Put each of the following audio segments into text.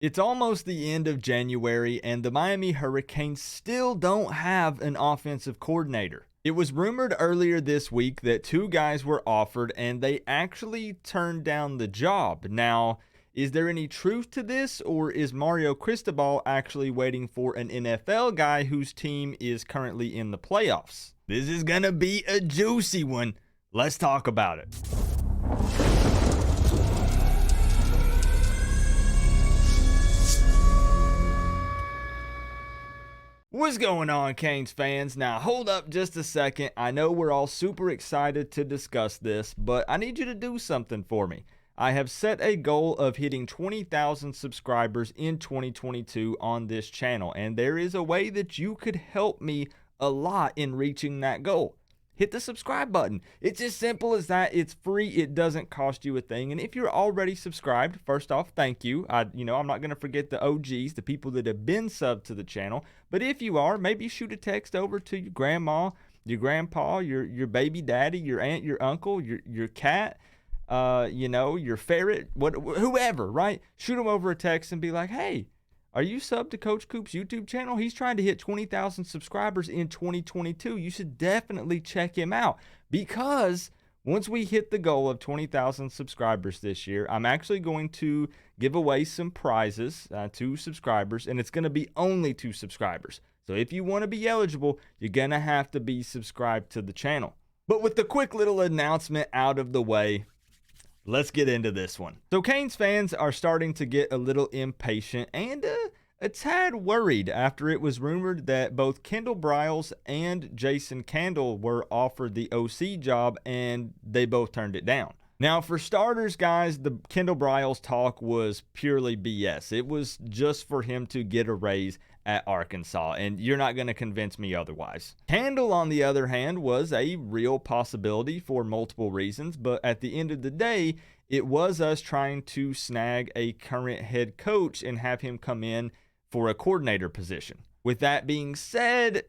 It's almost the end of January, and the Miami Hurricanes still don't have an offensive coordinator. It was rumored earlier this week that two guys were offered, and they actually turned down the job. Now, is there any truth to this, or is Mario Cristobal actually waiting for an NFL guy whose team is currently in the playoffs? This is going to be a juicy one. Let's talk about it. What's going on, Canes fans? Now, hold up just a second. I know we're all super excited to discuss this, but I need you to do something for me. I have set a goal of hitting 20,000 subscribers in 2022 on this channel, and there is a way that you could help me a lot in reaching that goal. Hit the subscribe button. It's as simple as that. It's free. It doesn't cost you a thing. And if you're already subscribed, first off, thank you. I'm not going to forget the OGs, the people that have been subbed to the channel. But if you are, maybe shoot a text over to your grandma, your grandpa, your baby daddy, your aunt, your uncle, your cat, your ferret, whoever, right? Shoot them over a text and be like, hey, are you subbed to Coach Coop's YouTube channel? He's trying to hit 20,000 subscribers in 2022. You should definitely check him out, because once we hit the goal of 20,000 subscribers this year, I'm actually going to give away some prizes to subscribers, and it's going to be only to subscribers. So if you want to be eligible, you're going to have to be subscribed to the channel. But with the quick little announcement out of the way, let's get into this one. So Canes fans are starting to get a little impatient and a tad worried after it was rumored that both Kendall Briles and Jason Candle were offered the OC job, and they both turned it down. Now, for starters, guys, the Kendall Briles talk was purely BS. It was just for him to get a raise at Arkansas, and you're not going to convince me otherwise. Candle, on the other hand, was a real possibility for multiple reasons, but at the end of the day, it was us trying to snag a current head coach and have him come in for a coordinator position. With that being said,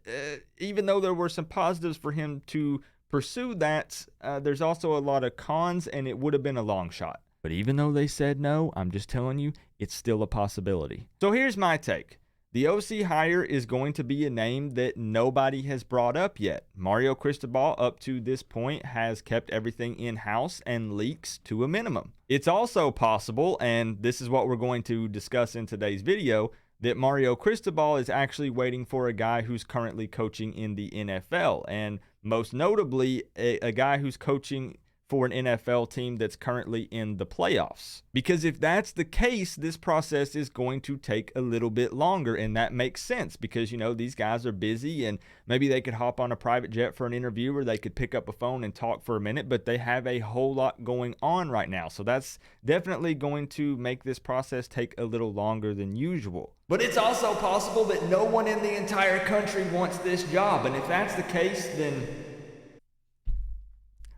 even though there were some positives for him to pursue that, there's also a lot of cons, and it would have been a long shot. But even though they said no, I'm just telling you, it's still a possibility. So here's my take. The OC hire is going to be a name that nobody has brought up yet. Mario Cristobal, up to this point, has kept everything in-house and leaks to a minimum. It's also possible, and this is what we're going to discuss in today's video, that Mario Cristobal is actually waiting for a guy who's currently coaching in the NFL, and most notably, a guy who's coaching for an NFL team that's currently in the playoffs. Because if that's the case, this process is going to take a little bit longer, and that makes sense because, these guys are busy, and maybe they could hop on a private jet for an interview, or they could pick up a phone and talk for a minute, but they have a whole lot going on right now. So that's definitely going to make this process take a little longer than usual. But it's also possible that no one in the entire country wants this job, and if that's the case, then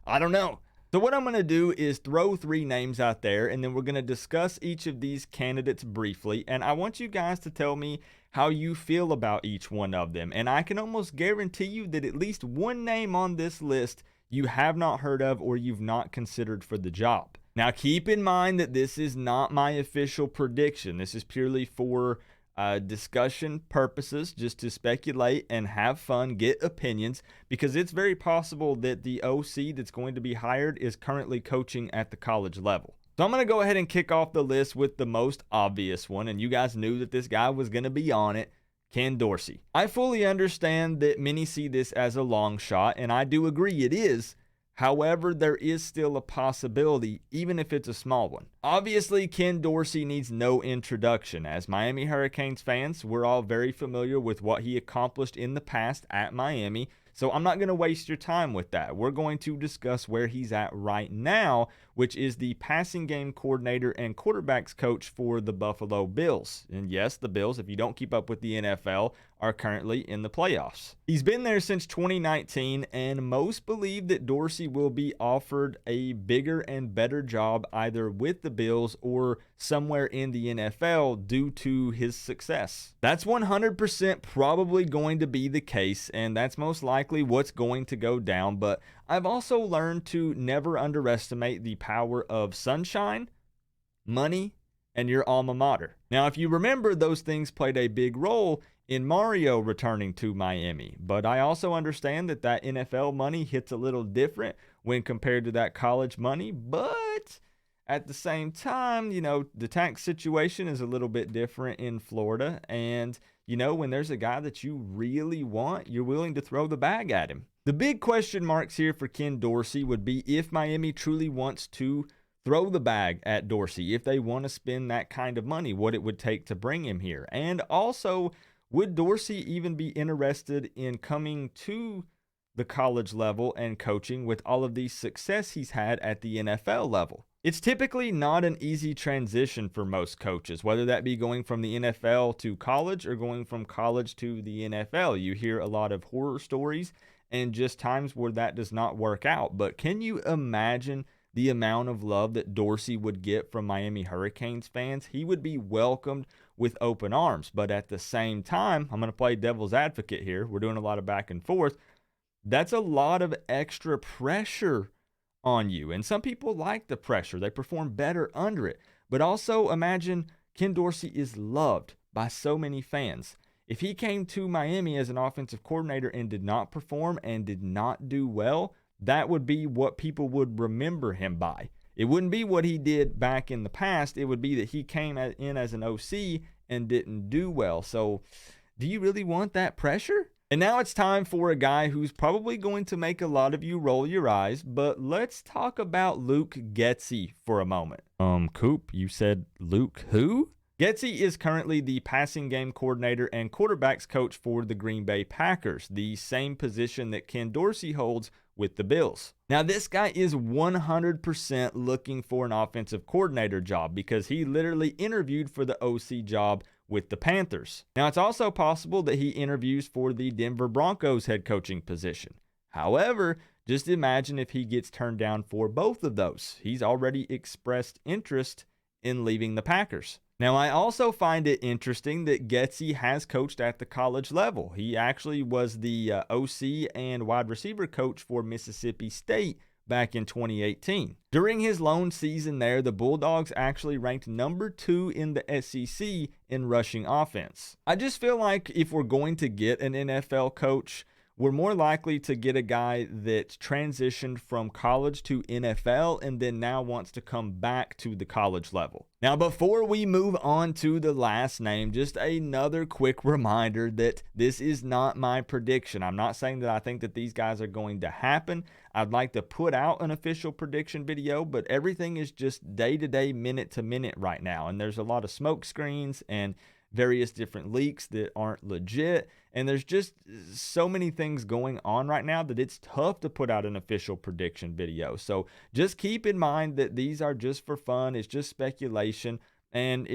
I don't know. So what I'm going to do is throw 3 names out there, and then we're going to discuss each of these candidates briefly, and I want you guys to tell me how you feel about each one of them. And I can almost guarantee you that at least one name on this list you have not heard of or you've not considered for the job. Now, keep in mind that this is not my official prediction. This is purely for discussion purposes, just to speculate and have fun, get opinions, because it's very possible that the OC that's going to be hired is currently coaching at the college level. So I'm going to go ahead and kick off the list with the most obvious one, and you guys knew that this guy was going to be on it, Ken Dorsey. I fully understand that many see this as a long shot, and I do agree it is. However, there is still a possibility, even if it's a small one. Obviously, Ken Dorsey needs no introduction. As Miami Hurricanes fans, we're all very familiar with what he accomplished in the past at Miami, so I'm not going to waste your time with that. We're going to discuss where he's at right now, which is the passing game coordinator and quarterbacks coach for the Buffalo Bills. And yes, the Bills, if you don't keep up with the NFL, are currently in the playoffs. He's been there since 2019, and most believe that Dorsey will be offered a bigger and better job either with the Bills or somewhere in the NFL due to his success. That's 100% probably going to be the case, and that's most likely what's going to go down, but I've also learned to never underestimate the power of sunshine, money, and your alma mater. Now, if you remember, those things played a big role in Mario returning to Miami, but I also understand that that NFL money hits a little different when compared to that college money, but at the same time, the tax situation is a little bit different in Florida, and when there's a guy that you really want, you're willing to throw the bag at him. The big question marks here for Ken Dorsey would be if Miami truly wants to throw the bag at Dorsey, if they want to spend that kind of money, what it would take to bring him here. And also, would Dorsey even be interested in coming to the college level and coaching with all of the success he's had at the NFL level? It's typically not an easy transition for most coaches, whether that be going from the NFL to college or going from college to the NFL. You hear a lot of horror stories and just times where that does not work out. But can you imagine the amount of love that Dorsey would get from Miami Hurricanes fans? He would be welcomed with open arms. But at the same time, I'm going to play devil's advocate here. We're doing a lot of back and forth. That's a lot of extra pressure on you. And some people like the pressure. They perform better under it. But also imagine Ken Dorsey is loved by so many fans. If he came to Miami as an offensive coordinator and did not perform and did not do well, that would be what people would remember him by. It wouldn't be what he did back in the past. It would be that he came in as an OC and didn't do well. So do you really want that pressure? And now it's time for a guy who's probably going to make a lot of you roll your eyes, but let's talk about Luke Getzy for a moment. Coop, you said Luke who? Getzy is currently the passing game coordinator and quarterbacks coach for the Green Bay Packers, the same position that Ken Dorsey holds with the Bills. Now, this guy is 100% looking for an offensive coordinator job because he literally interviewed for the OC job with the Panthers. Now, it's also possible that he interviews for the Denver Broncos head coaching position. However, just imagine if he gets turned down for both of those. He's already expressed interest in leaving the Packers. Now, I also find it interesting that Getzy has coached at the college level. He actually was the OC and wide receiver coach for Mississippi State back in 2018. During his lone season there, the Bulldogs actually ranked number 2 in the SEC in rushing offense. I just feel like if we're going to get an NFL coach, we're more likely to get a guy that transitioned from college to NFL and then now wants to come back to the college level. Now, before we move on to the last name, just another quick reminder that this is not my prediction. I'm not saying that I think that these guys are going to happen. I'd like to put out an official prediction video, but everything is just day-to-day, minute-to-minute right now. And there's a lot of smoke screens and various different leaks that aren't legit. And there's just so many things going on right now that it's tough to put out an official prediction video. So just keep in mind that these are just for fun. It's just speculation. And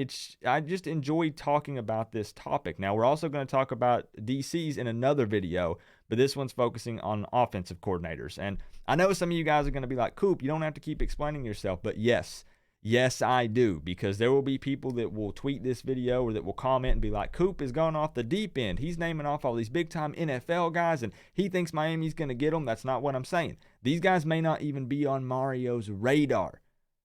I just enjoy talking about this topic. Now, we're also going to talk about DCs in another video, but this one's focusing on offensive coordinators. And I know some of you guys are going to be like, Coop, you don't have to keep explaining yourself. But yes, I do, because there will be people that will tweet this video or that will comment and be like, Coop is going off the deep end. He's naming off all these big-time NFL guys, and he thinks Miami's going to get them. That's not what I'm saying. These guys may not even be on Mario's radar.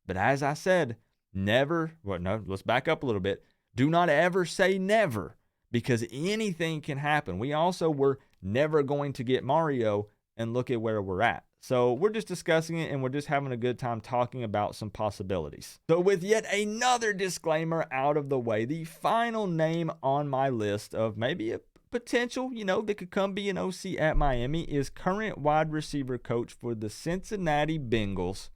But as I said, let's back up a little bit. Do not ever say never, because anything can happen. We also were never going to get Mario, and look at where we're at. So we're just discussing it, and we're just having a good time talking about some possibilities. So with yet another disclaimer out of the way, the final name on my list of maybe a potential, that could come be an OC at Miami is current wide receiver coach for the Cincinnati Bengals,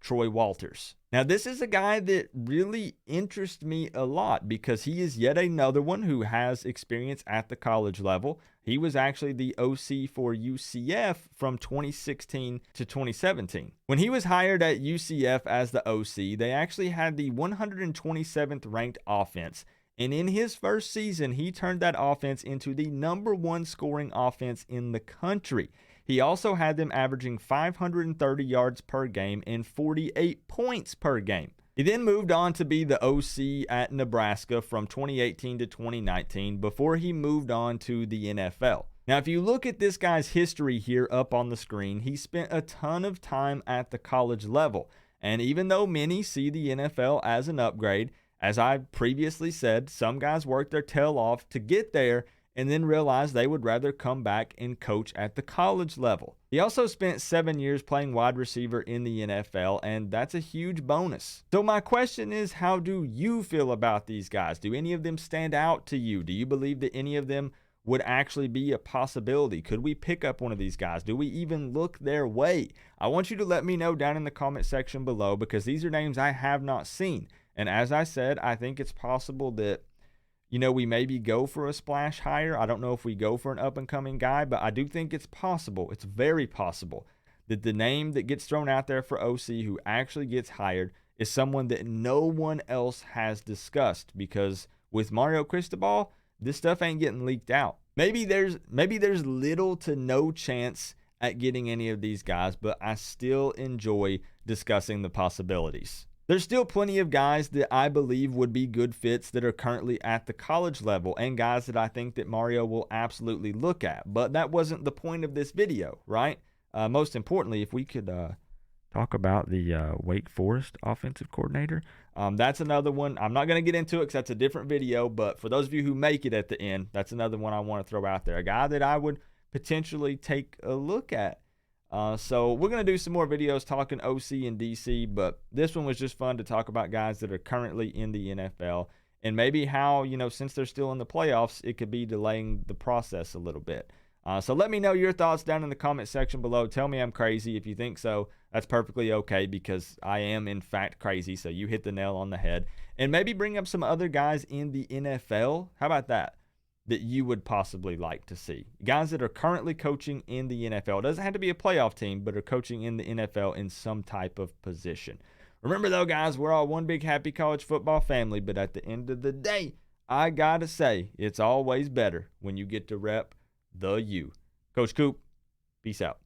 Troy Walters. Now, this is a guy that really interests me a lot because he is yet another one who has experience at the college level. He was actually the OC for UCF from 2016 to 2017. When he was hired at UCF as the OC, they actually had the 127th ranked offense. And in his first season, he turned that offense into the number 1 scoring offense in the country. He also had them averaging 530 yards per game and 48 points per game. He then moved on to be the OC at Nebraska from 2018 to 2019 before he moved on to the NFL. Now, if you look at this guy's history here up on the screen, he spent a ton of time at the college level. And even though many see the NFL as an upgrade, As I previously said, some guys work their tail off to get there and then realize they would rather come back and coach at the college level. He also spent 7 years playing wide receiver in the NFL, and that's a huge bonus. So my question is, how do you feel about these guys? Do any of them stand out to you? Do you believe that any of them would actually be a possibility? Could we pick up one of these guys? Do we even look their way? I want you to let me know down in the comment section below, because these are names I have not seen. And as I said, I think it's possible that, we maybe go for a splash hire. I don't know if we go for an up-and-coming guy, but I do think it's possible. It's very possible that the name that gets thrown out there for OC who actually gets hired is someone that no one else has discussed, because with Mario Cristobal, this stuff ain't getting leaked out. Maybe there's little to no chance at getting any of these guys, but I still enjoy discussing the possibilities. There's still plenty of guys that I believe would be good fits that are currently at the college level, and guys that I think that Mario will absolutely look at. But that wasn't the point of this video, right? Most importantly, if we could talk about the Wake Forest offensive coordinator. That's another one. I'm not going to get into it because that's a different video, but for those of you who make it at the end, that's another one I want to throw out there. A guy that I would potentially take a look at. So we're going to do some more videos talking OC and DC, but this one was just fun to talk about guys that are currently in the NFL and maybe how, since they're still in the playoffs, it could be delaying the process a little bit. So let me know your thoughts down in the comment section below. Tell me I'm crazy. If you think so, that's perfectly okay, because I am in fact crazy. So you hit the nail on the head. And maybe bring up some other guys in the NFL. How about that you would possibly like to see? Guys that are currently coaching in the NFL. It doesn't have to be a playoff team, but are coaching in the NFL in some type of position. Remember though, guys, we're all one big happy college football family, but at the end of the day, I gotta say, it's always better when you get to rep the U. Coach Coop, peace out.